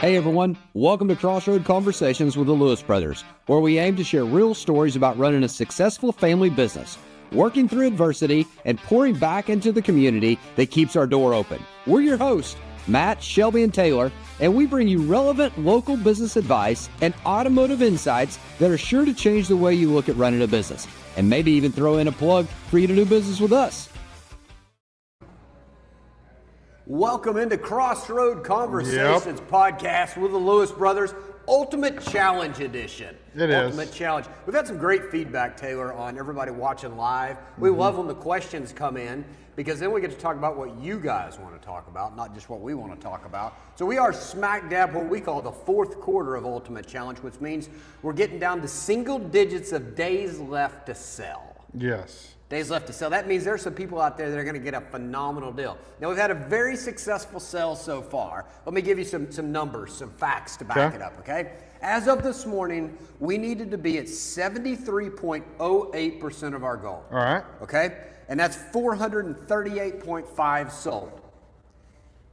Hey everyone, welcome to Crossroad Conversations with the Lewis Brothers, where we aim to share real stories about running a successful family business, working through adversity, and pouring back into the community that keeps our door open. We're your hosts, Matt, Shelby, and Taylor, and we bring you relevant local business advice and automotive insights that are sure to change the way you look at running a business, and maybe even throw in a plug for you to do business with us. Welcome into Crossroad Conversations podcast with the Lewis Brothers, Ultimate Challenge Edition. Ultimate Challenge. We've had some great feedback, Taylor, on everybody watching live. We love when the questions come in because then we get to talk about what you guys want to talk about, not just what we want to talk about. So we are smack dab what we call the fourth quarter of Ultimate Challenge, which means we're getting down to single digits of days left to sell. Yes. Days left to sell. That means there's some people out there that are going to get a phenomenal deal. Now, we've had a very successful sale so far. Let me give you some numbers, some facts to back it up, okay? As of this morning, we needed to be at 73.08% of our goal. All right. Okay? And that's 438.5 sold.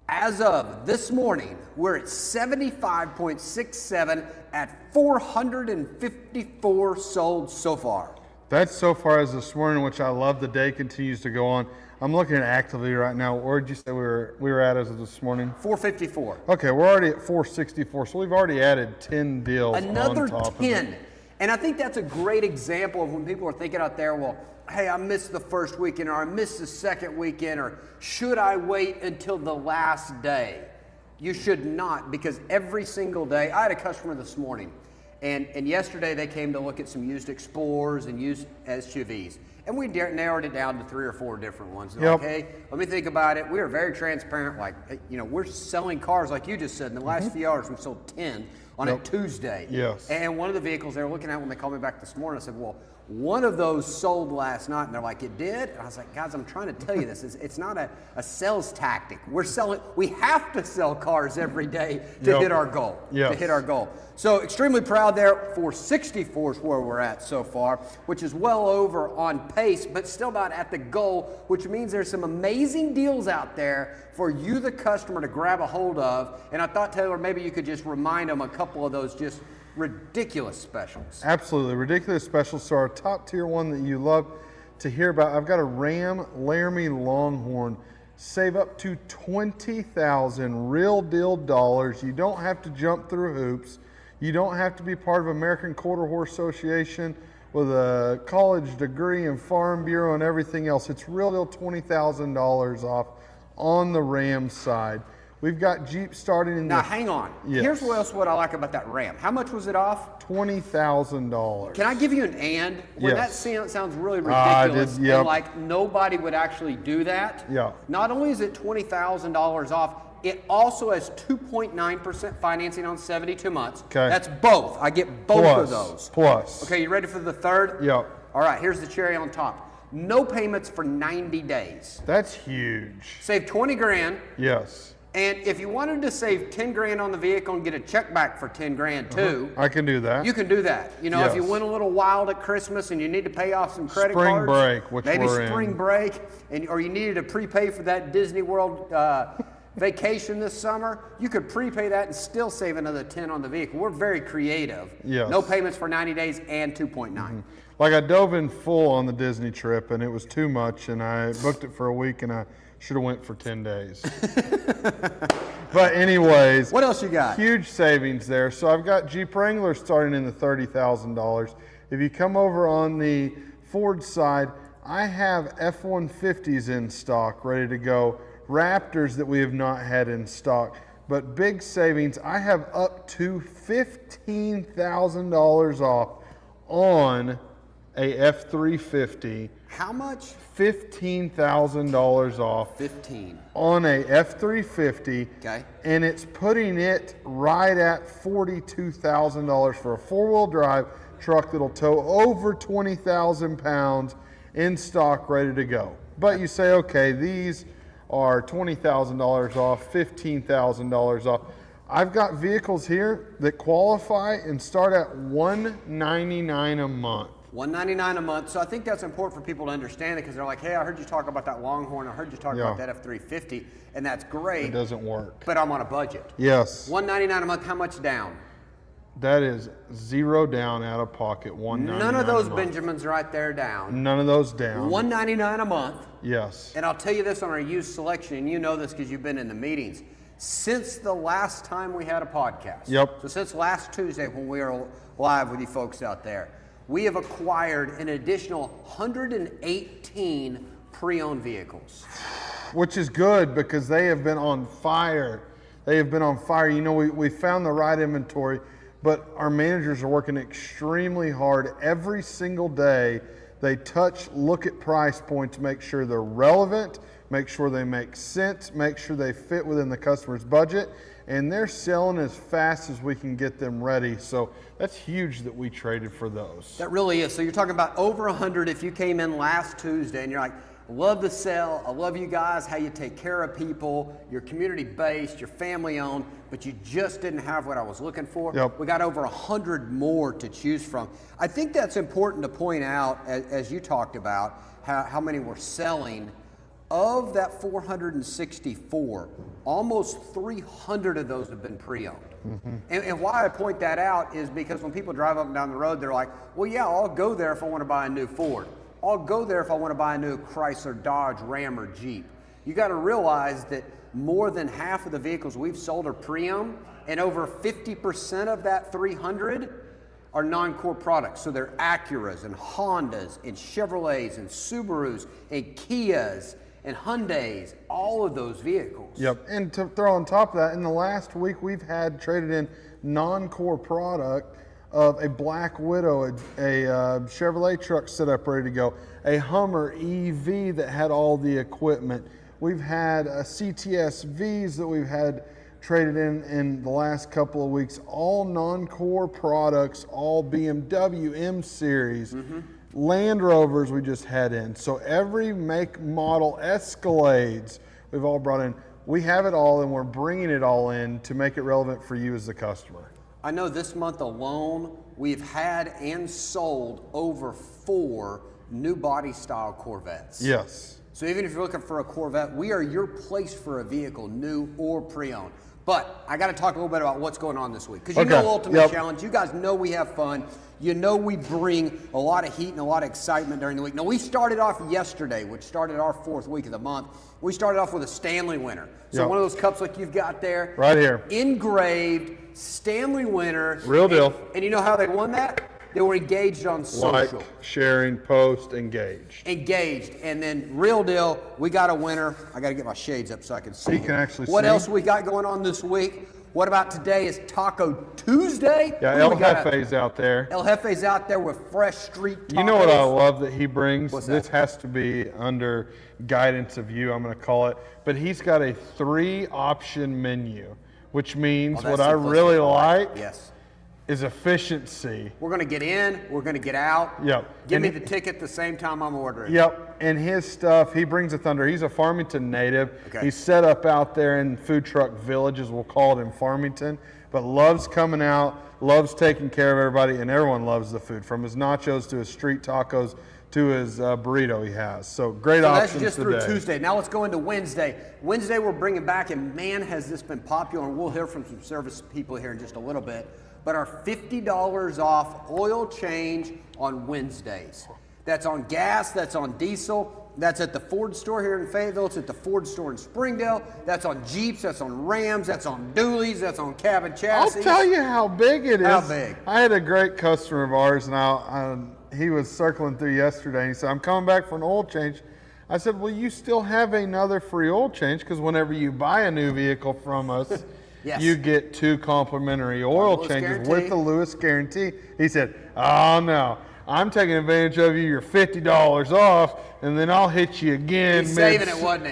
As of this morning, we're at 75.67 at 454 sold so far. That's so far as this morning, which I love. The day continues to go on. I'm looking at actively right now. Where did you say we were at as of this morning? 454. Okay, we're already at 464, so we've already added 10 deals Another on top 10. of it. And I think that's a great example of when people are thinking out there, well, hey, I missed the first weekend, or I missed the second weekend, or should I wait until the last day? You should not, because every single day, I had a customer this morning, and yesterday they came to look at some used Explorers and used SUVs. And we narrowed it down to 3 or 4 different ones. And like, hey, let me think about it. We are very transparent. Like, you know, we're selling cars like you just said. In the last few hours, we've sold 10 on a Tuesday. Yes. And one of the vehicles they were looking at when they called me back this morning, I said, well, one of those sold last night. And they're like, it did? And I was like, guys, I'm trying to tell you this. It's not a sales tactic. We have to sell cars every day to hit our goal. Yes. To hit our goal. So extremely proud there. 464 is where we're at so far, which is well over on pace, but still not at the goal, which means there's some amazing deals out there for you, the customer, to grab a hold of. And I thought, Taylor, maybe you could just remind them a couple of those just ridiculous specials. Absolutely, ridiculous specials. So our top tier one that you love to hear about, I've got a Ram Laramie Longhorn. Save up to $20,000 real deal dollars. You don't have to jump through hoops. You don't have to be part of American Quarter Horse Association with a college degree and Farm Bureau and everything else. It's real deal $20,000 off on the Ram side. We've got Jeep starting in Now, hang on. Yes. Here's what I like about that Ram. How much was it off? $20,000. Can I give you an and? When Yes. that sounds really ridiculous, yep. and like nobody would actually do that. Yeah. Not only is it $20,000 off, it also has 2.9% financing on 72 months. Okay. That's both. I get both of those. Plus. Okay, you ready for the third? Yep. All right, here's the cherry on top. No payments for 90 days. That's huge. Save 20 grand. Yes. And if you wanted to save 10 grand on the vehicle and get a check back for 10 grand too, I can do that. you can do that. You know, if you Yes. went a little wild at Christmas and you need to pay off some credit Spring cards, break, which maybe we're spring in. break, or you needed to prepay for that Disney World vacation this summer, you could prepay that and still save another 10 on the vehicle. We're very creative. Yes. No payments for 90 days and 2.9. Like I dove in full on the Disney trip and it was too much and I booked it for a week and I should have went for 10 days. But anyways. What else you got? Huge savings there. So I've got Jeep Wrangler starting in the $30,000. If you come over on the Ford side, I have F-150s in stock ready to go. Raptors that we have not had in stock. But big savings. I have up to $15,000 off on a F-350. How much? $15,000 off 15. on a F-350. Okay. And it's putting it right at $42,000 for a 4-wheel drive truck that'll tow over 20,000 pounds in stock, ready to go. But you say, okay, these are $20,000 off, $15,000 off. I've got vehicles here that qualify and start at $199 a month. $199 a month. So I think that's important for people to understand it, because they're like, hey, I heard you talk about that Longhorn. I heard you talk about that F350, and that's great. It doesn't work. But I'm on a budget. Yes. $199 a month. How much down? That is zero down out of pocket. $199. None of those Benjamins right there down. None of those down. $199 a month. Yes. And I'll tell you this on our used selection, and you know this because you've been in the meetings. Since the last time we had a podcast. Yep. So since last Tuesday when we were live with you folks out there, we have acquired an additional 118 pre-owned vehicles. Which is good, because they have been on fire. They have been on fire. You know, we found the right inventory, but our managers are working extremely hard every single day. They look at price points, make sure they're relevant, make sure they make sense, make sure they fit within the customer's budget, and they're selling as fast as we can get them ready. So that's huge that we traded for those. That really is. So you're talking about over 100 if you came in last Tuesday and you're like, I love the sale, I love you guys, how you take care of people, you're community based, you're family owned, but you just didn't have what I was looking for. Yep. We got over 100 more to choose from. I think that's important to point out, as you talked about, how many we're selling. Of that 464, almost 300 of those have been pre-owned. Mm-hmm. And why I point that out is because when people drive up and down the road, they're like, well, yeah, I'll go there if I want to buy a new Ford. I'll go there if I want to buy a new Chrysler, Dodge, Ram, or Jeep. You got to realize that more than half of the vehicles we've sold are pre-owned, and over 50% of that 300 are non-core products. So they're Acuras and Hondas and Chevrolets and Subarus and Kias and Hyundais, all of those vehicles. Yep, and to throw on top of that, in the last week we've had traded in non-core product of a Black Widow, a Chevrolet truck set up ready to go, a Hummer EV that had all the equipment. We've had CTSVs that we've had traded in the last couple of weeks, all non-core products, all BMW M Series. Mm-hmm. Land Rovers we just had in. So every make, model, Escalades we've all brought in. We have it all, and we're bringing it all in to make it relevant for you as the customer. I know this month alone, we've had and sold over 4 new body style Corvettes. Yes. So even if you're looking for a Corvette, we are your place for a vehicle, new or pre-owned. But I got to talk a little bit about what's going on this week. Because you know Ultimate Challenge, you guys know we have fun. You know we bring a lot of heat and a lot of excitement during the week. Now, we started off yesterday, which started our 4th week of the month. We started off with a Stanley winner. So one of those cups like you've got there. Right here. Engraved Stanley winner. Real deal. And you know how they won that? They were engaged on social. Like, sharing, post, engaged. Engaged. And then real deal, we got a winner. I got to get my shades up so I can see. You can actually see. What else we got going on this week? What about today is Taco Tuesday? Yeah, El Jefe's out there. El Jefe's out there with fresh street tacos. You know what I love that he brings? What's that? This has to be under guidance of you, I'm going to call it. But he's got a 3-option menu, which means what I really like is efficiency. We're going to get in, we're going to get out. Yep. Give me the ticket at the same time I'm ordering. Yep. And his stuff, he brings the thunder. He's a Farmington native. Okay. He's set up out there in food truck villages, we'll call it, in Farmington, but loves coming out, loves taking care of everybody, and everyone loves the food, from his nachos to his street tacos to his burrito he has. So great options that's just today. through Tuesday. Now let's go into Wednesday. Wednesday we're bringing back, and man has this been popular, and we'll hear from some service people here in just a little bit, but our $50 off oil change on Wednesdays. That's on gas, that's on diesel, that's at the Ford store here in Fayetteville, it's at the Ford store in Springdale, that's on Jeeps, that's on Rams, that's on dualies, that's on cab and chassis. I'll tell you how big it is. How big? I had a great customer of ours, and he was circling through yesterday, and he said, I'm coming back for an oil change. I said, well, you still have another free oil change, because whenever you buy a new vehicle from us, yes, you get 2 complimentary oil changes with the Lewis guarantee. He said, oh no, I'm taking advantage of you. You're $50 off, and then I'll hit you again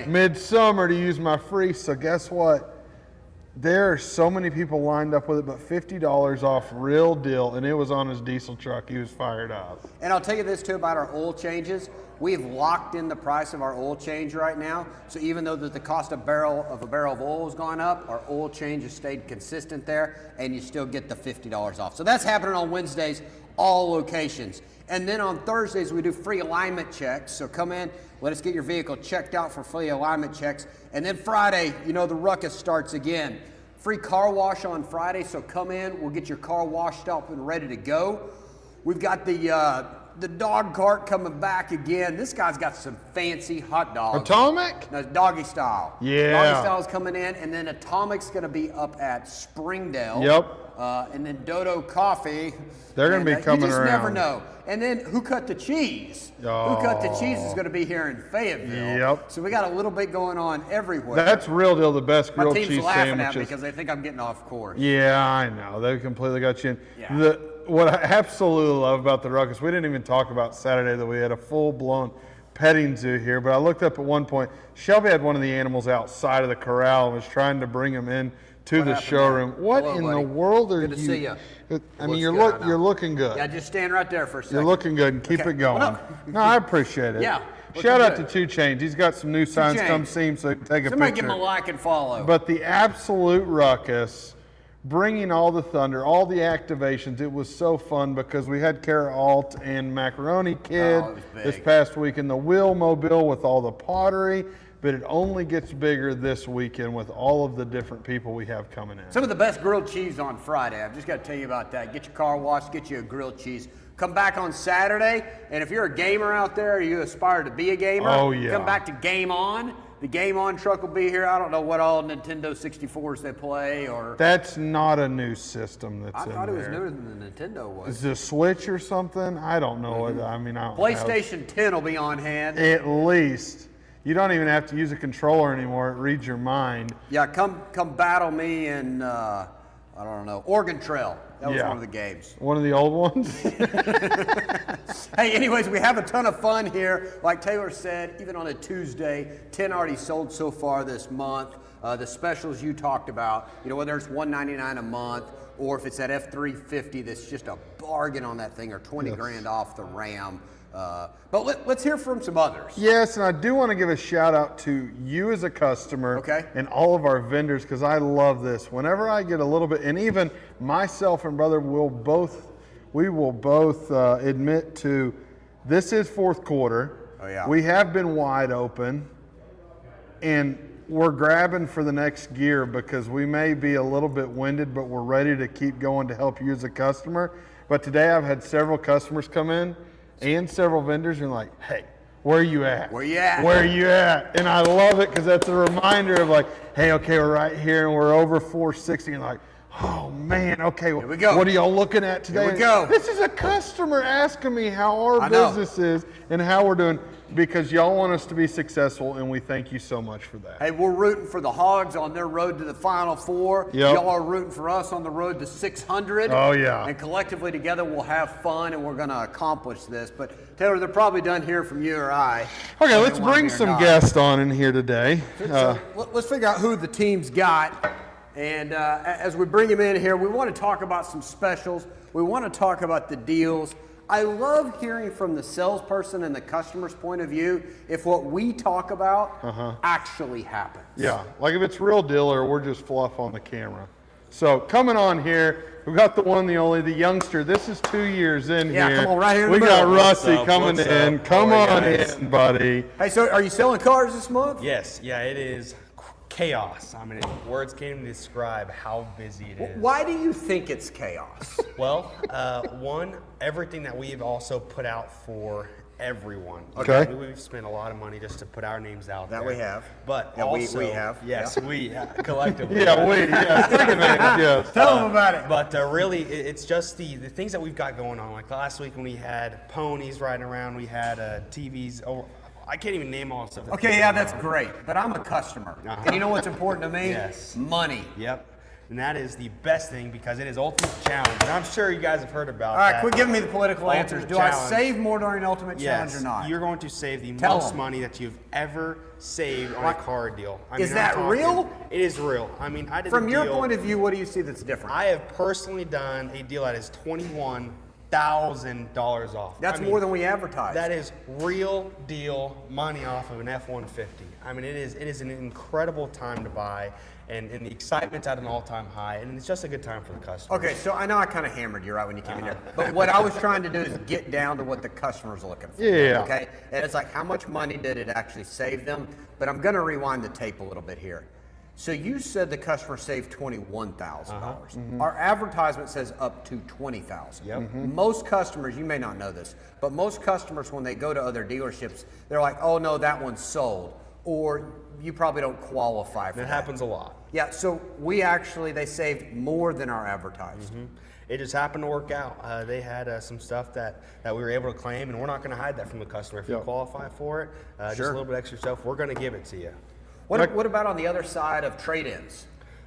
midsummer to use my free. So guess what? There are so many people lined up with it, but $50 off, real deal, and it was on his diesel truck. He was fired up. And I'll tell you this too about our oil changes. We've locked in the price of our oil change right now. So even though that the cost of a barrel of oil has gone up, our oil change has stayed consistent there, and you still get the $50 off. So that's happening on Wednesdays. all locations. And then on Thursdays, we do free alignment checks. So come in, let us get your vehicle checked out for free alignment checks. And then Friday, the ruckus starts again. Free car wash on Friday, so come in, we'll get your car washed up and ready to go. We've got the dog cart coming back again. This guy's got some fancy hot dogs. Atomic? No, doggy style. Yeah. Doggy style's coming in, and then Atomic's gonna be up at Springdale. Yep. And then Dodo Coffee. They're going to be coming You just around. never know. And then Who Cut the Cheese? Who Cut the Cheese is going to be here in Fayetteville. Yep. So we got a little bit going on everywhere. That's real deal, the best My grilled team's cheese laughing sandwiches. at me because they think I'm getting off course. Yeah, I know. They completely got you in. Yeah. What I absolutely love about the ruckus, we didn't even talk about Saturday that we had a full-blown petting zoo here, but I looked up at one point, Shelby had one of the animals outside of the corral and was trying to bring him in to the happened showroom. there? What Hello, in buddy. the world are you? Good to see ya. I mean, Looks good, I know. you're looking good. Yeah, just stand right there for a second. You're looking good, and keep Okay. it going. Well, no, I appreciate it. Yeah, Shout looking out to 2 Chainz. He's got some new signs. Chainz. Come see him so you can take a Somebody picture. give him a like and follow. But the absolute ruckus, bringing all the thunder, all the activations, it was so fun because we had Kara Alt and Macaroni Kid Oh, it was big. this past week in the Wheel Mobile with all the pottery, but it only gets bigger this weekend with all of the different people we have coming in. Some of the best grilled cheese on Friday. I've just got to tell you about that. Get your car washed, get you a grilled cheese. Come back on Saturday, and if you're a gamer out there, or you aspire to be a gamer, Oh, yeah. come back to Game On. The Game On truck will be here. I don't know what all Nintendo 64s they play, or That's not a new system that's I in thought it was there. newer than the Nintendo was. Is it a Switch or something? I don't know. I mean, I don't have- PlayStation 10 will be on hand. At least. You don't even have to use a controller anymore. It reads your mind. Yeah, come battle me in, I don't know, Oregon Trail. That was Yeah. one of the games. One of the old ones? Hey, anyways, we have a ton of fun here. Like Taylor said, even on a Tuesday, 10 already sold so far this month. The specials you talked about, whether it's $199 a month or if it's that F350 that's just a bargain on that thing, or 20 grand off the Ram. But let's hear from some others. Yes, and I do want to give a shout out to you as a customer, Okay. and all of our vendors, because I love this. Whenever I get a little bit, and even myself and brother will both admit to, this is fourth quarter. Oh, yeah. We have been wide open, and we're grabbing for the next gear because we may be a little bit winded, but we're ready to keep going to help you as a customer. But today I've had several customers come in and several vendors and like, hey, where are you at? Where you at? Where are you at? And I love it because that's a reminder of like, hey, okay, we're right here and we're over 460, and like, oh man, okay, Here we go. what are y'all looking at today? Here we go. This is a customer asking me how our I know. business is and how we're doing, because y'all want us to be successful, and we thank you so much for that. Hey, we're rooting for the Hogs on their road to the Final Four. Yep. Y'all are rooting for us on the road to 600. Oh, yeah. And collectively together we'll have fun, and we're going to accomplish this. But Taylor, they're probably done hearing from you or I. Okay, whether let's they wanna bring be or some not. guests on in here today. So let's figure out who the team's got. And as we bring him in here, we want to talk about some specials. We want to talk about the deals. I love hearing from the salesperson and the customer's point of view if what we talk about actually happens. Yeah, like if it's real deal or we're just fluff on the camera. So coming on here, we got the one, the only, the youngster. This is 2 years in Yeah, here. come on, right here in We the got middle. Rusty What's up? coming What's in. up? Come How are on you guys? in, buddy. Hey, so are you selling cars this month? Yes, yeah, it is chaos. I mean, words can't even describe how busy it is. Why do you think it's chaos? Well, one, everything that we've also put out for everyone. Okay. We've spent a lot of money just to put our names out That there. we have. But Yeah, we also, have. Yes, we collectively. Yeah, take advantage, yes. Tell them about it. But really, it's just the things that we've got going on. Like last week when we had ponies riding around, we had TVs. Oh, I can't even name all the stuff. Okay, yeah, that's great. But I'm a customer. And you know what's important to me? Yes. Money. Yep. And that is the best thing because it is Ultimate Challenge. And I'm sure you guys have heard about All right, that. quit giving me the political Ultimate answers. Do I Challenge. save more during Ultimate Yes, Challenge or not? you're going to save the Tell most 'em. money that you've ever saved on a car deal. I Is I'm that talking- real? It is real. I mean, I did From a your deal. point of view, what do you see that's different? I have personally done a deal that is 21 $1,000 off. That's more than we advertised. That is real deal money off of an F-150. I mean, it is an incredible time to buy, and the excitement's at an all-time high, and it's just a good time for the customer. Okay, so I know I kind of hammered you right when you came in here, but what I was trying to do is get down to what the customer's looking for. Yeah. Okay, and it's like, how much money did it actually save them? But I'm going to rewind the tape a little bit here. So you said the customer saved $21,000. Our advertisement says up to $20,000. Yep. Most customers, you may not know this, but most customers, when they go to other dealerships, they're like, oh no, that one's sold, or you probably don't qualify for that. That happens a lot. Yeah, so they saved more than our advertised. It just happened to work out. They had some stuff that we were able to claim, and we're not going to hide that from the customer. If you qualify for it, just a little bit extra stuff, we're going to give it to you. What about on the other side of trade-ins?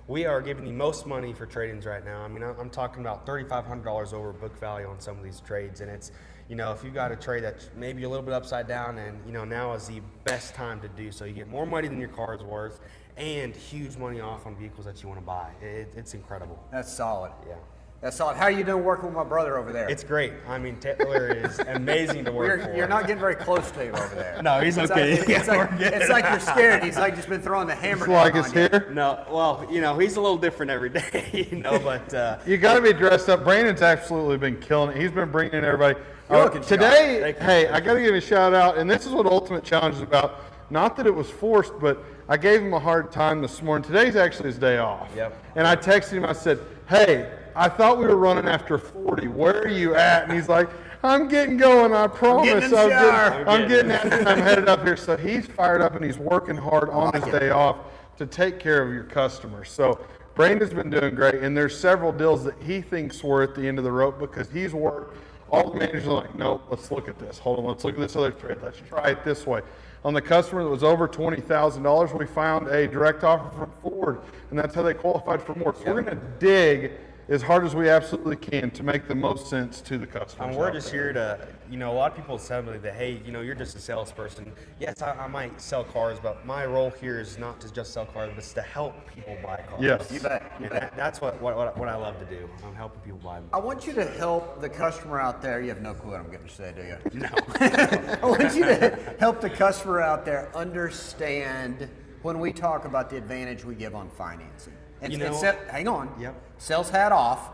We are giving the most money for trade-ins right now. I mean, I'm talking about $3,500 over book value on some of these trades, and it's, if you've got a trade that's maybe a little bit upside down, and now is the best time to do so. You get more money than your car is worth, and huge money off on vehicles that you want to buy. It's incredible. That's solid. Yeah. That's solid. How are you doing working with my brother over there? It's great. I mean, Taylor is amazing to work for. You're not getting very close to him over there. No, he's okay. It's like you're scared. He's like just been throwing the hammer It's like down it's on you. here. No, well, he's a little different every day, but You got to be dressed up. Brandon's absolutely been killing it. He's been bringing in everybody. You're looking Today, sharp. hey, I got to give a shout out, and this is what Ultimate Challenge is about. Not that it was forced, but I gave him a hard time this morning. Today's actually his day off. Yep. And I texted him, I said, hey, I thought we were running after 40. Where are you at? And he's like, I'm getting going, I promise. I'm getting at it. I'm headed up here. So he's fired up and he's working hard on his day off to take care of your customers. So Brandon's been doing great, and there's several deals that he thinks were at the end of the rope because he's worked. All the managers are like, no, let's look at this. Hold on, let's look at this other trade. Let's try it this way. On the customer that was over $20,000, we found a direct offer from Ford, and that's how they qualified for more. So we're going to dig as hard as we absolutely can to make the most sense to the customers. And we're just here to, a lot of people tell me that, hey, you're just a salesperson. Yes, I might sell cars, but my role here is not to just sell cars, but it's to help people buy cars. Yes. You bet. That's what I love to do. I'm helping people buy them. I want you to help the customer out there. You have no clue what I'm getting to say, do you? No. I want you to help the customer out there understand when we talk about the advantage we give on financing. And hang on. Yep. Sales hat off.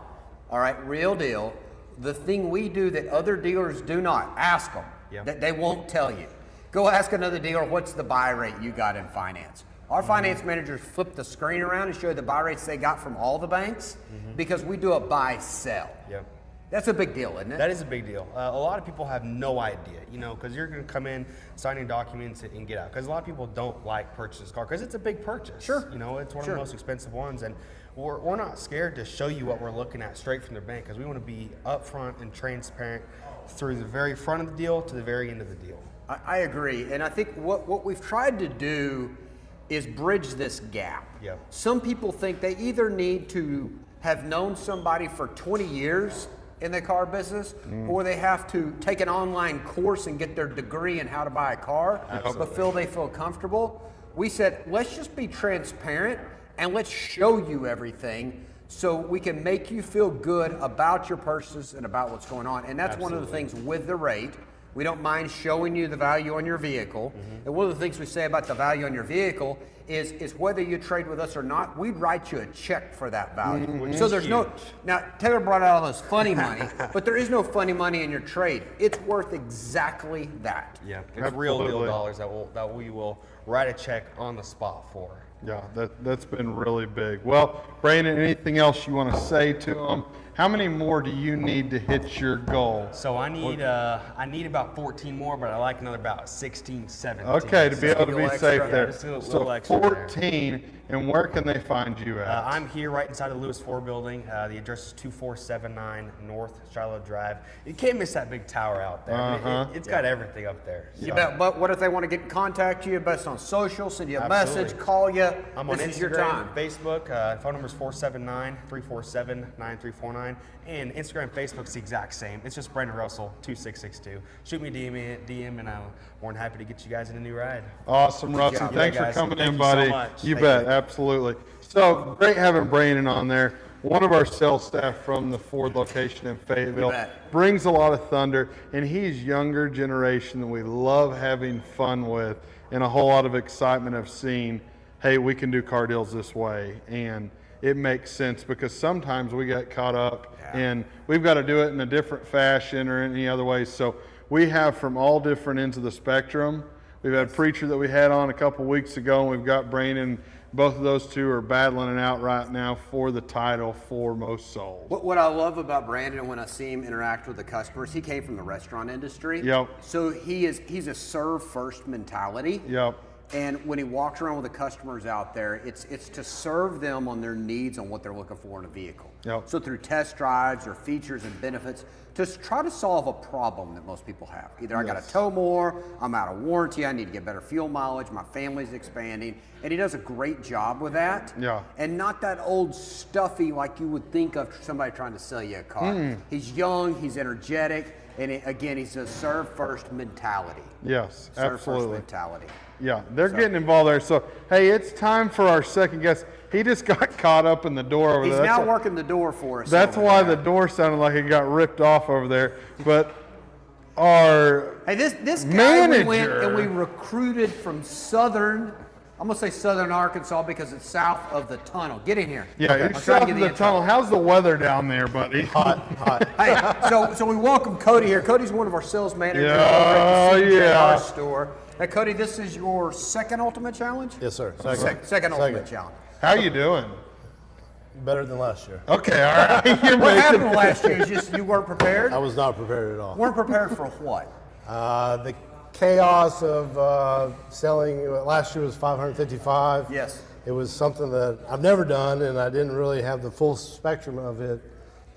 All right, real deal. The thing we do that other dealers do not, ask them. Yep. That they won't tell you. Go ask another dealer, what's the buy rate you got in finance? Our finance managers flip the screen around and show you the buy rates they got from all the banks because we do a buy-sell. Yep. That's a big deal, isn't it? That is a big deal. A lot of people have no idea, because you're going to come in, sign your documents, and get out. Because a lot of people don't like purchase a car because it's a big purchase. Sure. It's one of the most expensive ones, and we're not scared to show you what we're looking at straight from the bank because we want to be upfront and transparent through the very front of the deal to the very end of the deal. I agree, and I think what we've tried to do is bridge this gap. Yep. Some people think they either need to have known somebody for 20 years in the car business, or they have to take an online course and get their degree in how to buy a car, but they feel comfortable. We said, let's just be transparent and let's show you everything so we can make you feel good about your purchase and about what's going on. And that's one of the things with the rate. We don't mind showing you the value on your vehicle. And one of the things we say about the value on your vehicle is whether you trade with us or not, we'd write you a check for that value. So there's no, now Taylor brought out all this funny money, but there is no funny money in your trade. It's worth exactly that. Yeah, it's real deal dollars that we will write a check on the spot for. Yeah, that's been really big. Well, Brandon, anything else you want to say to them? How many more do you need to hit your goal? So I need about 14 more, but I like another about 16, 17. Okay, to be able to be safe there. Just a little So extra 14, and where can they find you at? I'm here right inside the Lewis Ford building. The address is 2479 North Charlotte Drive. You can't miss that big tower out there. It's got everything up there. So. You bet. But what if they want to get in contact you? Best on social, send you a message, call you. I'm on This Instagram, is your time. Facebook. Phone number is 479-347-9349. And Instagram and Facebook's the exact same. It's just Brandon Russell 2662. Shoot me a DM, and I'm more than happy to get you guys in a new ride. Awesome, Russell. job. Thanks for guys. coming Thank in, you buddy. so much. You Thank bet, you. absolutely. So great having Brandon on there. one of our sales staff from the Ford location in Fayetteville brings a lot of thunder, and he's younger generation that we love having fun with, and a whole lot of excitement of seeing, hey, we can do car deals this way. And it makes sense because sometimes we get caught up and we've got to do it in a different fashion or any other way. So we have from all different ends of the spectrum. We've had Preacher that we had on a couple weeks ago, and we've got Brandon. Both of those two are battling it out right now for the title for most sold. What I love about Brandon when I see him interact with the customers, he came from the restaurant industry. Yep. So he's a serve first mentality. Yep. And when he walks around with the customers out there, it's to serve them on their needs on what they're looking for in a vehicle. Yep. So through test drives or features and benefits, to try to solve a problem that most people have. Either I got to tow more, I'm out of warranty, I need to get better fuel mileage, my family's expanding, and he does a great job with that. Yeah. And not that old stuffy like you would think of somebody trying to sell you a car. He's young, he's energetic, and again, he's a serve first mentality. Yes, Serve absolutely. first mentality. Yeah, they're getting involved there. So, hey, it's time for our second guest. He just got caught up in the door over He's there. now working the door for us. That's over why there. the door sounded like it got ripped off over there. But our Hey, this guy we went manager- and we recruited from southern, I'm gonna say southern Arkansas because it's south of the tunnel. Get in here. yeah, I'm you're trying to south get of the the intro. tunnel. How's the weather down there, buddy? Hot. Hey, so we welcome Cody here. Cody's one of our sales managers Yeah, over at the yeah. CJR store. Now, Cody, this is your second Ultimate Challenge? Yes, sir. Second Ultimate Challenge. How you doing? Better than last year. Okay, all right. You're What making- happened last year is just you weren't prepared? I was not prepared at all. Weren't prepared for what? The chaos of selling, last year was 555. Yes. It was something that I've never done, and I didn't really have the full spectrum of it,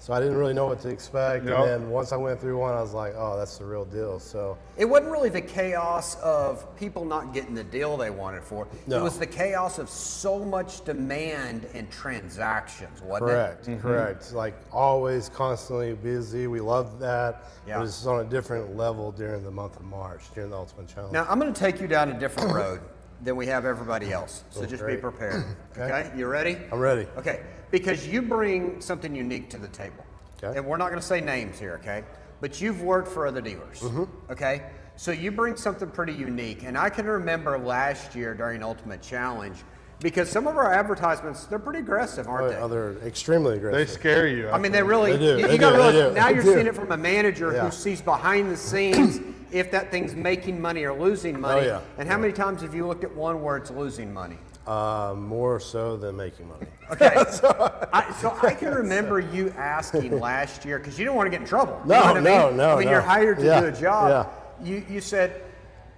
so I didn't really know what to expect. Yep. And then once I went through one, I was like, oh, that's the real deal. So It wasn't really the chaos of people not getting the deal they wanted for. No. It was the chaos of so much demand and transactions, wasn't correct, it? correct. Like always, constantly busy. We loved that. Yeah. It was on a different level during the month of March, during the Ultimate Challenge. Now, I'm going to take you down a different road than we have everybody else. So just be great. prepared. Okay. Okay? You ready? I'm ready. Okay. Because you bring something unique to the table. Okay. And we're not going to say names here, okay? But you've worked for other dealers. Okay? So you bring something pretty unique. And I can remember last year during Ultimate Challenge, because some of our advertisements, they're pretty aggressive, aren't they? They're extremely They aggressive. scare you. I mean, they really, They do. you They gotta do. They realize do. now They you're do. seeing it from a manager Yeah. who sees behind the scenes if that thing's making money or losing money. yeah. And how many times have you looked at one where it's losing money? More so than making money. Okay, so I can remember you asking last year, because you didn't want to get in trouble. You No, know what I mean? no, I mean, no. you're hired to Yeah, do a job. You said,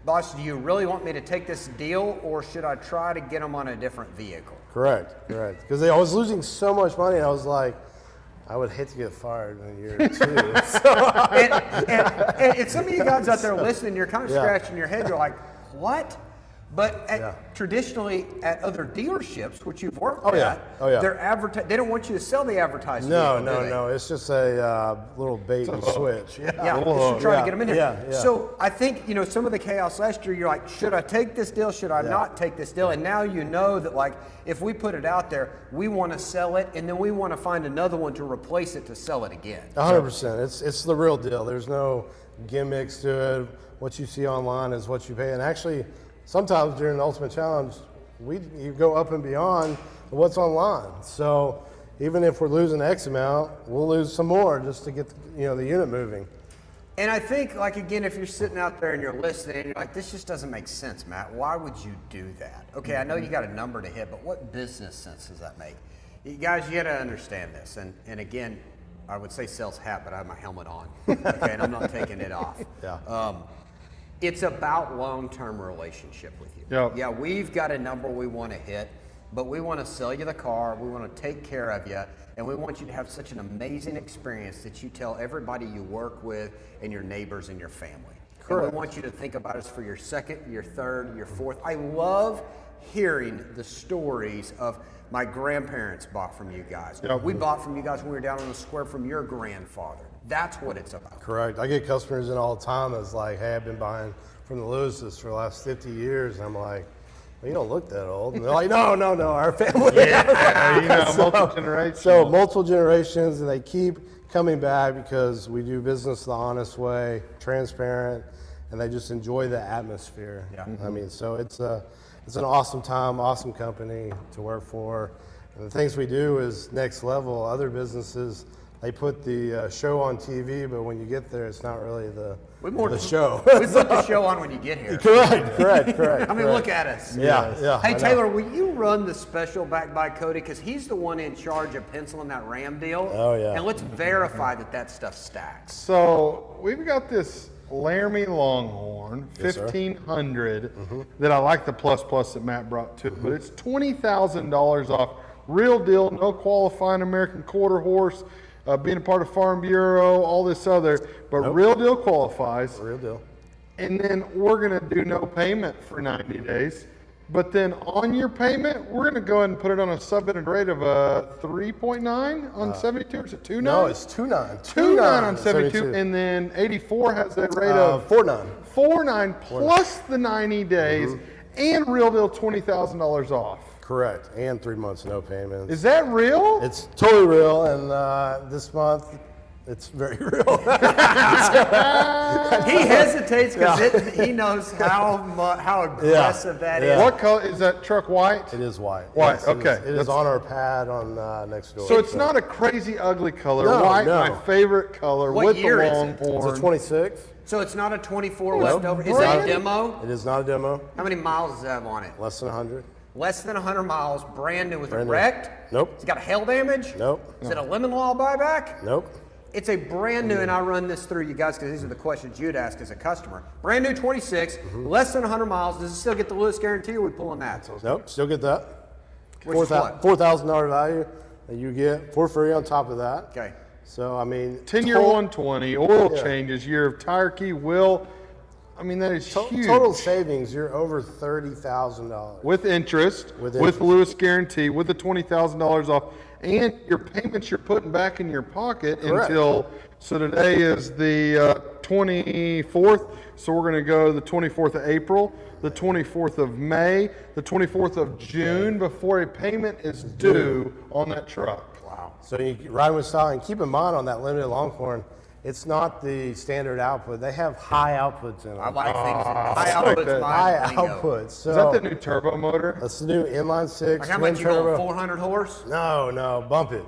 boss, do you really want me to take this deal, or should I try to get them on a different vehicle? Correct. Because I was losing so much money, I was like, I would hate to get fired in a year or two. And some of you guys out there listening, you're kind of Yeah. scratching your head. You're like, what? But traditionally at other dealerships, which you've worked at, they're they don't want you to sell the advertised vehicle, do they? No. It's just a little bait and switch. Yeah, just to try to get them in here. Yeah. So I think, some of the chaos last year, you're like, should I take this deal? Should I not take this deal? And now you know that, like, if we put it out there, we want to sell it, and then we want to find another one to replace it to sell it again. 100%. It's the real deal. There's no gimmicks to it. What you see online is what you pay. And actually, sometimes during the Ultimate Challenge, you go up and beyond what's online. So even if we're losing X amount, we'll lose some more just to get the unit moving. And I think, like, again, if you're sitting out there and you're listening, and you're like, this just doesn't make sense, Matt. Why would you do that? Okay, I know you got a number to hit, but what business sense does that make? You guys, you got to understand this. And again, I would say sales hat, but I have my helmet on. Okay, and I'm not taking it off. Yeah. It's about long-term relationship with you. Yep. Yeah, we've got a number we want to hit, but we want to sell you the car, we want to take care of you, and we want you to have such an amazing experience that you tell everybody you work with and your neighbors and your family. Correct. And we want you to think about us for your second, your third, your fourth. I love hearing the stories of my grandparents bought from you guys. Yep. We bought from you guys when we were down on the square from your grandfather. That's what it's about. Correct. I get customers in all the time that's like, hey, I've been buying from the Lewis's for the last 50 years. And I'm like, well, you don't look that old. And they're like, no, our family. Multiple generations. So multiple generations, and they keep coming back because we do business the honest way, transparent, and they just enjoy the atmosphere. Yeah. I mean, so it's an awesome time, awesome company to work for. And the things we do is next level. Other businesses, they put the show on TV, but when you get there, it's not really the show. We put the show on when you get here. Correct. I mean, look at us. Yeah. Hey, Taylor, will you run the special back by Cody? Because he's the one in charge of penciling that Ram deal. Oh, yeah. And let's verify that stuff stacks. So we've got this Laramie Longhorn, Yes, sir. 1500, that I like the plus that Matt brought to it, but it's $20,000 off. Real deal, no qualifying American quarter horse, being a part of Farm Bureau, all this other, but Real Deal qualifies. Real deal. And then we're going to do no payment for 90 days. But then on your payment, we're going to go ahead and put it on a submitted rate of 3.9 on 72. Or is it 2.9? No, it's 2.9. 2.9 on 72. And then 84 has that rate of 4.9. 4.9 plus the 90 days and Real Deal $20,000 off. Correct, and 3 months no payments. Is that real? It's totally real, and this month it's very real. He hesitates because he knows how aggressive that is. What color is that truck? White? It is white. White, Yes, okay. It is on our pad on next door. So it's not a crazy ugly color. No, White, no. my favorite color What with year the is it? Longhorn. It's a 26. So it's not a 24 Nope. left over. Is it a demo? It is not a demo. How many miles does it have on it? Less than 100. Less than 100 miles, brand new. Was it Brand new. wrecked? Nope. It's got hail damage? Nope. Is it a lemon law buyback? Nope. It's a brand new, and I run this through you guys because these are the questions you'd ask as a customer. Brand new 26, less than 100 miles. Does it still get the Lewis guarantee, or are we pulling that? Nope. Still get that. Which is what? $4,000 value that you get for free on top of that. Okay. So I mean, 10-year 120, oil changes, year of tire key, wheel. I mean, that is huge. Total savings, you're over $30,000. With interest, With with interest. Lewis guarantee, with the $20,000 off, and your payments you're putting back in your pocket Correct. until, so today is the 24th, so we're going to go the 24th of April, the 24th of May, the 24th of June before a payment is due on that truck. Wow. So you ride with style, and keep in mind on that limited Longhorn, it's not the standard output. They have high outputs in them. I like things. High like output's that. my High lingo. outputs. So Is that the new turbo motor? that's the new inline six. Like how twin much you going? turbo. 400 horse? No, bump it.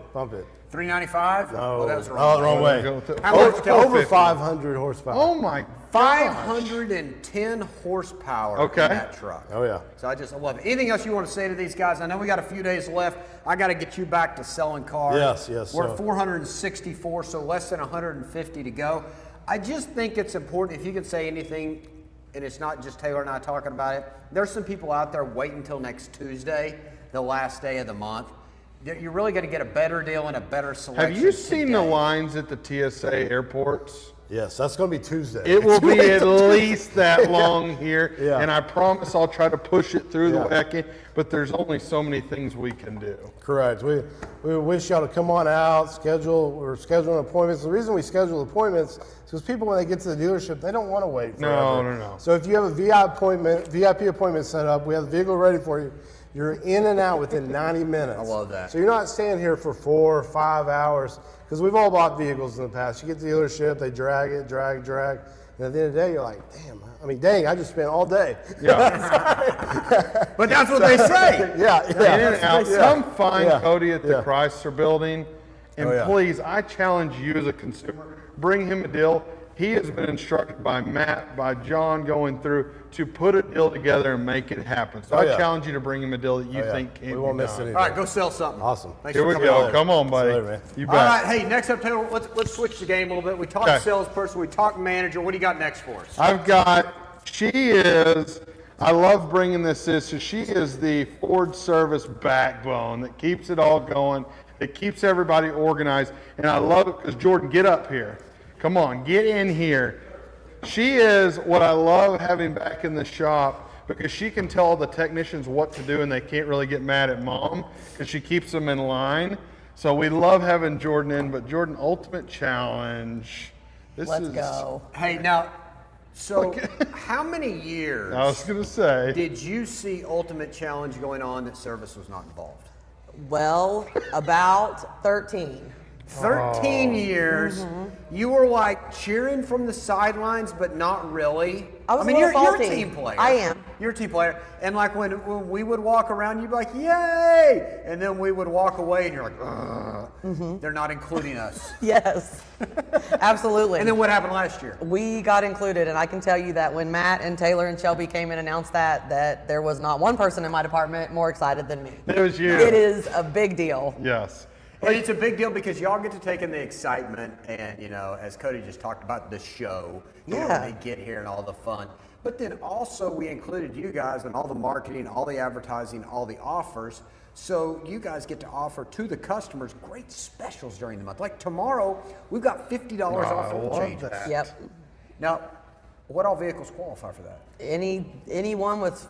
395? No, Well, that was the oh, wrong way. Go with How much? Over 500 horsepower. Oh my 510 horsepower Okay. in that truck. Oh, yeah. So I just love it. Anything else you want to say to these guys? I know we got a few days left. I got to get you back to selling cars. Yes, We're so- at 464, so less than 150 to go. I just think it's important if you can say anything, and it's not just Taylor and I talking about it. There's some people out there waiting until next Tuesday, the last day of the month. You're really going to get a better deal and a better selection. Have you seen the today. lines at the TSA airports? Yes, that's going to be Tuesday. It will be at least that long here, Yeah. and I promise I'll try to push it through the Yeah. way I can, but there's only so many things we can do. Correct. We wish y'all to come on out, we're scheduling appointments. The reason we schedule appointments is because people, when they get to the dealership, they don't want to wait forever. No. So if you have a VIP appointment set up, we have the vehicle ready for you. You're in and out within 90 minutes. I love that. So you're not staying here for 4 or 5 hours, because we've all bought vehicles in the past. You get to the dealership, they drag, and at the end of the day, you're like, dang, I just spent all day. But that's what they say. Yeah. In and out. Come find Yeah. Cody at the Yeah. Chrysler building, and Oh, yeah. please, I challenge you as a consumer, bring him a deal. He has been instructed by Matt, by John going through to put a deal together and make it happen. So Oh, I yeah. challenge you to bring him a deal that you think can We won't be miss done. anything. All right, go sell something. Awesome. Thanks Here for we coming go. on. Come on, buddy. See you later, man. You All bet. right, hey, next up, Taylor, let's switch the game a little bit. We talked Okay. salesperson, we talked manager. What do you got next for us? I love bringing this in. So she is the Ford service backbone that keeps it all going. It keeps everybody organized. And I love it because, Jordan, get up here. Come on, get in here. She is what I love having back in the shop because she can tell the technicians what to do and they can't really get mad at mom because she keeps them in line. So we love having Jordan in, but Jordan, ultimate challenge. Let's go. Hey, now, So, how many years I was gonna say. did you see Ultimate Challenge going on that service was not involved? Well, about 13. 13 years. You were like cheering from the sidelines, but not really. I was a mean, little you're a salty. team player. I am. You're a team player. And like when we would walk around, you'd be like, yay! And then we would walk away and you're like, ugh, they're not including us. Yes, absolutely. And then what happened last year? We got included, and I can tell you that when Matt and Taylor and Shelby came and announced that there was not one person in my department more excited than me. It was you. It is a big deal. Yes. And it's a big deal because y'all get to take in the excitement and, as Cody just talked about, the show. Yeah. When they get here and all the fun. But then also we included you guys in all the marketing, all the advertising, all the offers. So you guys get to offer to the customers great specials during the month. Like tomorrow, we've got $50 off oil changes. that. Yep. Now, what all vehicles qualify for that? Anyone with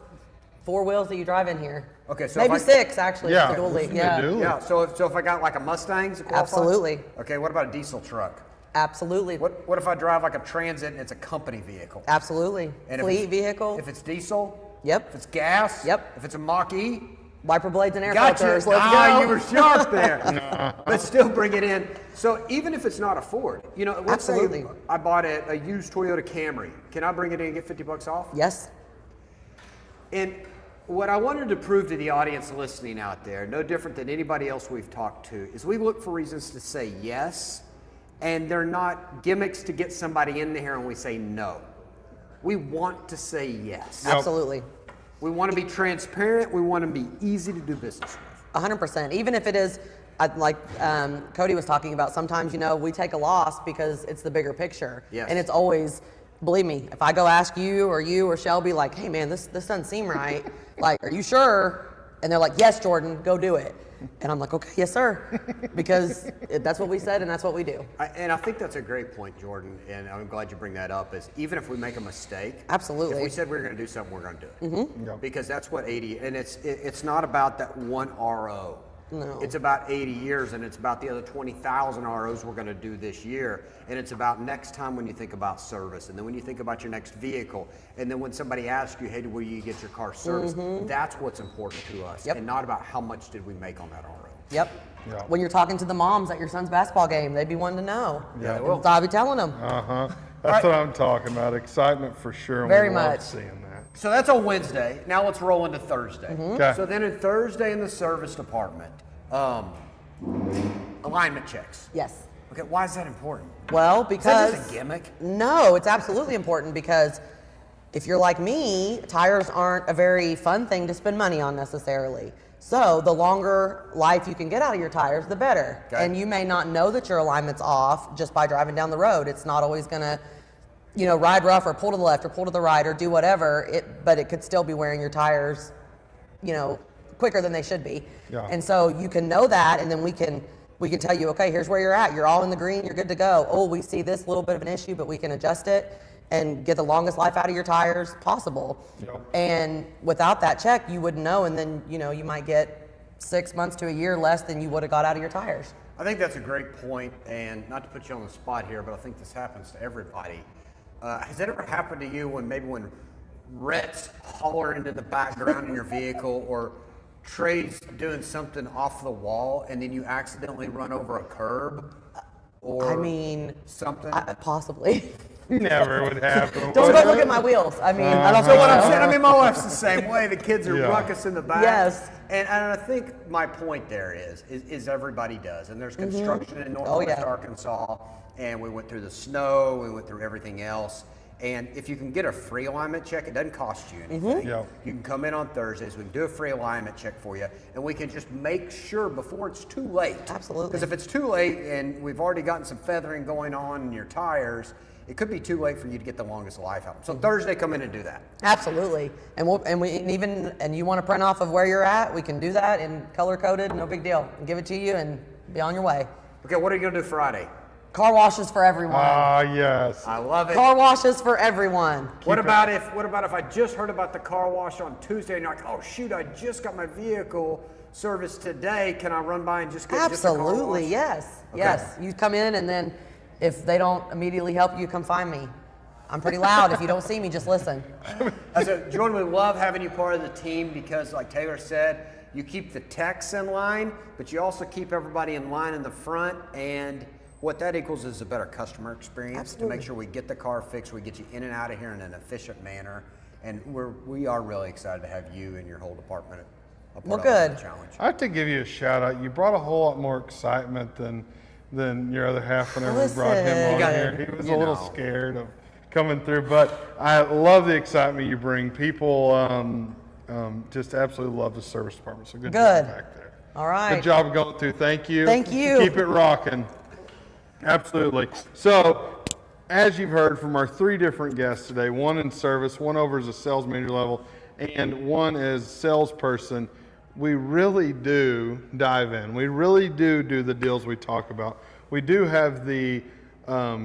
4 wheels that you drive in here. Okay, so maybe if I- 6 actually. Yeah, It's a dually. listen to Yeah. dually. Yeah, so if I got like a Mustang, does it qualify? Absolutely. Okay, what about a diesel truck? Absolutely. What if I drive like a Transit and it's a company vehicle? Absolutely. And if Fleet it's- vehicle. If it's diesel? Yep. If it's gas? Yep. If it's a Mach-E? Wiper blades and air Gotcha. filters. Let's Ah, go. you were sharp there. But still bring it in. So even if it's not a Ford, let's Absolutely. say I bought a used Toyota Camry. Can I bring it in and get $50 off? Yes. And what I wanted to prove to the audience listening out there, no different than anybody else we've talked to, is we look for reasons to say yes, and they're not gimmicks to get somebody in there and we say no. We want to say yes. Absolutely. We want to be transparent. We want to be easy to do business with. 100%. Even if it is, like Cody was talking about, sometimes, we take a loss because it's the bigger picture. Yes. And it's always, believe me, if I go ask you or Shelby, like, hey man, this doesn't seem right. Like, are you sure? And they're like, yes, Jordan, go do it. And I'm like, okay, yes, sir. Because that's what we said and that's what we do. And I think that's a great point, Jordan, and I'm glad you bring that up, is even if we make a mistake, Absolutely. if we said we were going to do something, we're going to do it. Yep. Because that's what 80, and it's not about that one RO. No. It's about 80 years, and it's about the other 20,000 ROs we're going to do this year. And it's about next time when you think about service, and then when you think about your next vehicle, and then when somebody asks you, hey, will you get your car serviced? That's what's important to us, Yep. and not about how much did we make on that RO. Yep. Yeah. When you're talking to the moms at your son's basketball game, they'd be wanting to know. Yeah, they will. So I'll be telling them. That's what I'm talking about. Excitement for sure. And Very we love much. seeing that. So that's on Wednesday. Now let's roll into Thursday. Okay. So then in Thursday in the service department, alignment checks. Yes. Okay, why is that important? Well, Is that because just a gimmick? No, it's absolutely important because if you're like me, tires aren't a very fun thing to spend money on necessarily. So the longer life you can get out of your tires, the better. Okay. And you may not know that your alignment's off just by driving down the road. It's not always gonna, ride rough or pull to the left or pull to the right or do whatever. But it could still be wearing your tires, quicker than they should be. Yeah. And so you can know that, and then we can tell you, okay, here's where you're at. You're all in the green. You're good to go. Oh, we see this little bit of an issue, but we can adjust it and get the longest life out of your tires possible. Yep. And without that check, you wouldn't know, and then you might get 6 months to a year less than you would have got out of your tires. I think that's a great point, and not to put you on the spot here, but I think this happens to everybody. Has it ever happened to you when Rhett's hollering in the background in your vehicle, or Trey's doing something off the wall, and then you accidentally run over a curb? Or something? Possibly. Never would happen. Don't go look at my wheels. I mean, I don't So know what I'm saying, my wife's the same way. The kids are Yeah. ruckus in the back. Yes. And I think my point there is everybody does. And there's construction in Northwest Arkansas, and we went through the snow, we went through everything else. And if you can get a free alignment check, it doesn't cost you anything. Yeah. You can come in on Thursdays, we can do a free alignment check for you, and we can just make sure before it's too late. Absolutely. Because if it's too late and we've already gotten some feathering going on in your tires, it could be too late for you to get the longest life out. So Thursday, come in and do that. Absolutely. And you want to print off of where you're at, we can do that in color coded, no big deal. Give it to you and be on your way. Okay, what are you gonna do Friday? Car washes for everyone. Ah, yes. I love it. Car washes for everyone. What about if I just heard about the car wash on Tuesday and you're like, oh shoot, I just got my vehicle serviced today. Can I run by and just get just a car wash? Absolutely, yes. Okay. Yes. You come in, and then if they don't immediately help you, come find me. I'm pretty loud. If you don't see me, just listen. So, Jordan, we love having you part of the team because, like Taylor said, you keep the techs in line, but you also keep everybody in line in the front. And what that equals is a better customer experience to make sure we get the car fixed, we get you in and out of here in an efficient manner. And we are really excited to have you and your whole department a part of the challenge. I have to give you a shout out. You brought a whole lot more excitement than your other half whenever we brought him on here. He was a little scared of coming through, but I love the excitement you bring. People just absolutely love the service department. So good job back there. All right. Good job going through. Thank you. Thank you. Keep it rocking. Absolutely. So, as you've heard from our 3 different guests today, one in service, one over as a sales manager level, and one as salesperson, we really do dive in. We really do the deals we talk about. We do have the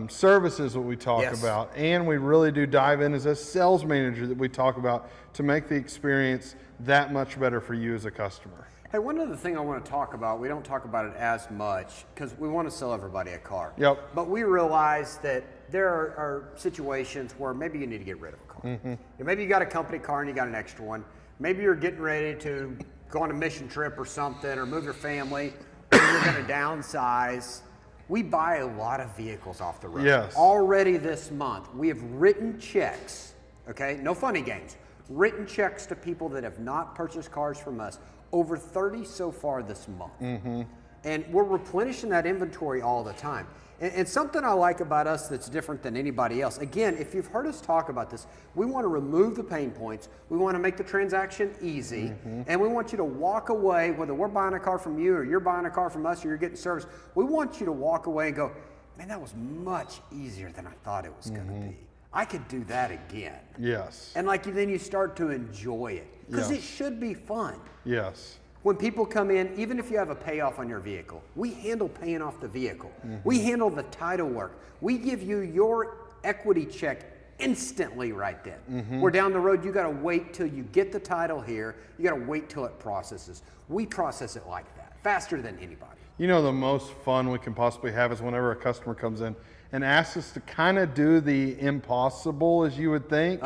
services that we talk about, and we really do dive in as a sales manager that we talk about to make the experience that much better for you as a customer. Hey, one other thing I want to talk about, we don't talk about it as much because we want to sell everybody a car. Yep. But we realize that there are situations where maybe you need to get rid of a car. Mm-hmm. Maybe you got a company car and you got an extra one. Maybe you're getting ready to go on a mission trip or something, or move your family, or you're going to downsize. We buy a lot of vehicles off the road. Yes. Already this month, we have written checks, okay? No funny games. Written checks to people that have not purchased cars from us. Over 30 so far this month. Mm-hmm. And we're replenishing that inventory all the time. And something I like about us that's different than anybody else, again, if you've heard us talk about this, we want to remove the pain points. We want to make the transaction easy. Mm-hmm. And we want you to walk away, whether we're buying a car from you or you're buying a car from us or you're getting service, we want you to walk away and go, man, that was much easier than I thought it was going to be. I could do that again. Yes. And then you start to enjoy it because it should be fun. Yes. When people come in, even if you have a payoff on your vehicle, we handle paying off the vehicle. We handle the title work. We give you your equity check instantly right then. Where down the road, you got to wait till you get the title here. You got to wait till it processes. We process it like that, faster than anybody. You know, the most fun we can possibly have is whenever a customer comes in and asks us to kind of do the impossible, as you would think.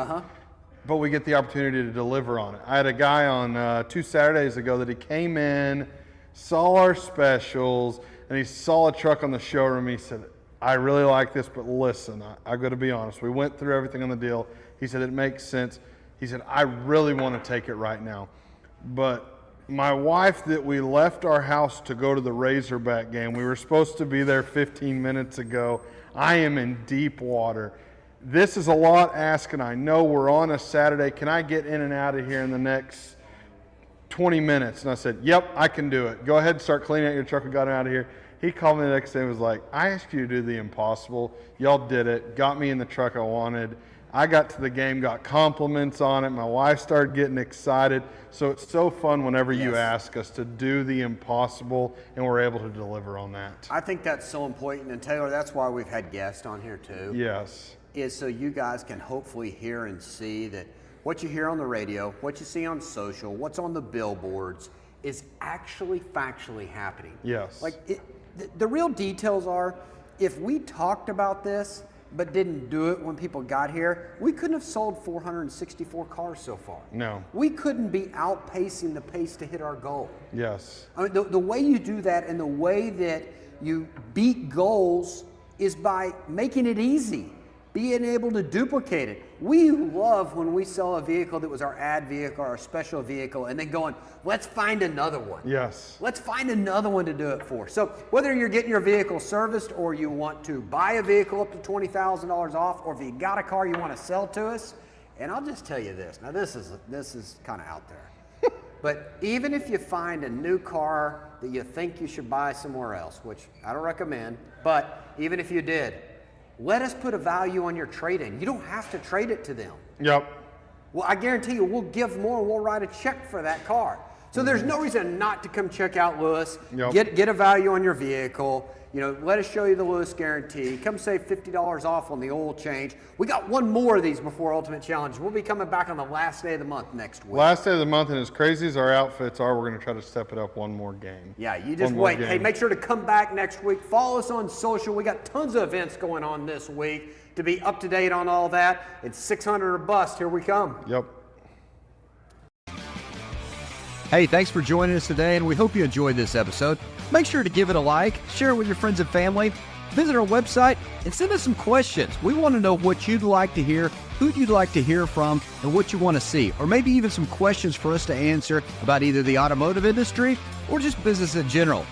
But we get the opportunity to deliver on it. I had a guy on 2 Saturdays ago that he came in, saw our specials, and he saw a truck on the showroom. He said, I really like this, but listen, I got to be honest. We went through everything on the deal. He said, it makes sense. He said, I really want to take it right now. But my wife, that we left our house to go to the Razorback game, we were supposed to be there 15 minutes ago. I am in deep water. This is a lot asking. I know we're on a Saturday. Can I get in and out of here in the next 20 minutes? And I said, yep, I can do it. Go ahead and start cleaning out your truck. We got him out of here. He called me the next day and was like, I asked you to do the impossible. Y'all did it. Got me in the truck I wanted. I got to the game, got compliments on it. My wife started getting excited. So it's so fun whenever you ask us to do the impossible, and we're able to deliver on that. I think that's so important. And Taylor, that's why we've had guests on here too. Yes. Is so you guys can hopefully hear and see that what you hear on the radio, what you see on social, what's on the billboards is actually factually happening. Yes. The real details are, if we talked about this but didn't do it when people got here, we couldn't have sold 464 cars so far. No. We couldn't be outpacing the pace to hit our goal. Yes. I mean, the way you do that and the way that you beat goals is by making it easy, being able to duplicate it. We love when we sell a vehicle that was our ad vehicle, our special vehicle, and then going, let's find another one. Yes. Let's find another one to do it for. So whether you're getting your vehicle serviced or you want to buy a vehicle up to $20,000 off, or if you got a car you want to sell to us, and I'll just tell you this, now this is kind of out there. But even if you find a new car that you think you should buy somewhere else, which I don't recommend, but even if you did, let us put a value on your trade-in. You don't have to trade it to them. Yep. Well, I guarantee you, we'll give more. We'll write a check for that car. So there's no reason not to come check out Lewis. Yep. Get a value on your vehicle. You know, let us show you the Lewis guarantee. Come save $50 off on the oil change. We got one more of these before Ultimate Challenge. We'll be coming back on the last day of the month next week. Last day of the month, and as crazy as our outfits are, we're going to try to step it up one more game. Yeah, you just One more wait. Hey, game. make sure to come back next week. Follow us on social. We got tons of events going on this week to be up to date on all that. It's 600 or bust. Here we come. Yep. Hey, thanks for joining us today, and we hope you enjoyed this episode. Make sure to give it a like, share it with your friends and family, visit our website, and send us some questions. We want to know what you'd like to hear, who you'd like to hear from, and what you want to see, or maybe even some questions for us to answer about either the automotive industry or just business in general.